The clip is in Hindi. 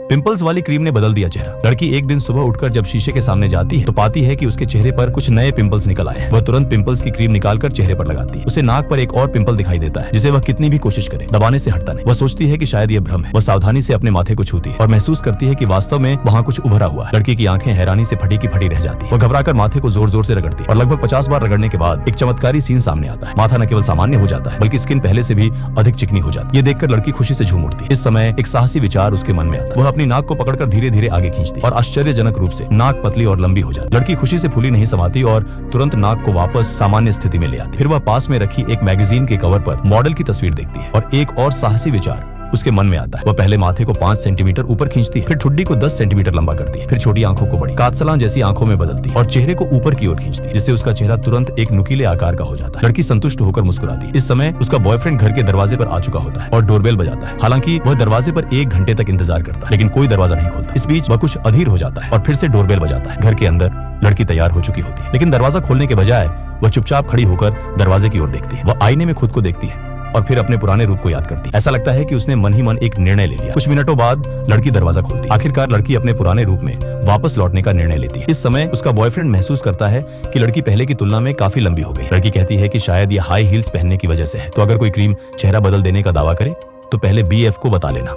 पिंपल्स वाली क्रीम ने बदल दिया चेहरा। लड़की एक दिन सुबह उठकर जब शीशे के सामने जाती है तो पाती है कि उसके चेहरे पर कुछ नए पिंपल्स निकल आए हैं। वह तुरंत पिंपल्स की क्रीम निकालकर चेहरे पर लगाती है। उसे नाक पर एक और पिंपल दिखाई देता है जिसे वह कितनी भी कोशिश करे दबाने से हटता नहीं। वह सोचती है कि शायद यह भ्रम है। वह सावधानी से अपने माथे को छूती है और महसूस करती है कि वास्तव में वहाँ कुछ उभरा हुआ है। लड़की की आंखें हैरानी से फटी की फटी रह जाती है। वह घबराकर माथे को जोर जोर से रगड़ती है और लगभग 50 बार रगड़ने के बाद एक चमत्कारी सीन सामने आता है। माथा न केवल सामान्य हो जाता है बल्कि स्किन पहले से भी अधिक चिकनी हो जाती है। ये देखकर लड़की खुशी से झूम उठती है। इस समय एक साहसी विचार उसके मन में आता है। वह अपनी नाक को पकड़कर धीरे धीरे आगे खींचती है और आश्चर्यजनक रूप से नाक पतली और लंबी हो जाती है। लड़की खुशी से फूली नहीं समाती और तुरंत नाक को वापस सामान्य स्थिति में ले आती है। फिर वह पास में रखी एक मैगजीन के कवर पर मॉडल की तस्वीर देखती है और एक और साहसी विचार उसके मन में आता है। वह पहले माथे को 5 सेंटीमीटर ऊपर खींचती है, फिर ठुड्डी को 10 सेंटीमीटर लंबा करती है, फिर छोटी आंखों को बड़ी कातसलां जैसी आंखों में बदलती है और चेहरे को ऊपर की ओर खींचती है, जिससे उसका चेहरा तुरंत एक नुकीले आकार का हो जाता है। लड़की संतुष्ट होकर मुस्कुराती है। इस समय उसका बॉयफ्रेंड घर के दरवाजे पर आ चुका होता है और डोरबेल बजाता है। हालांकि वह दरवाजे पर 1 घंटे तक इंतजार करता है लेकिन कोई दरवाजा नहीं खोलता। इस बीच वह कुछ अधीर हो जाता है और फिर से डोरबेल बजाता है। घर के अंदर लड़की तैयार हो चुकी होती है लेकिन दरवाजा खोलने के बजाय वह चुपचाप खड़ी होकर दरवाजे की ओर देखती है। वह आईने में खुद को देखती है और फिर अपने पुराने रूप को याद करती है। ऐसा लगता है कि उसने मन ही मन एक निर्णय ले लिया। कुछ मिनटों बाद लड़की दरवाजा खोलती है। आखिरकार लड़की अपने पुराने रूप में वापस लौटने का निर्णय लेती है। इस समय उसका बॉयफ्रेंड महसूस करता है कि लड़की पहले की तुलना में काफी लंबी हो गई। लड़की कहती है कि शायद ये हाई हील्स पहनने की वजह से है। तो अगर कोई क्रीम चेहरा बदल देने का दावा करे तो पहले BF को बता लेना।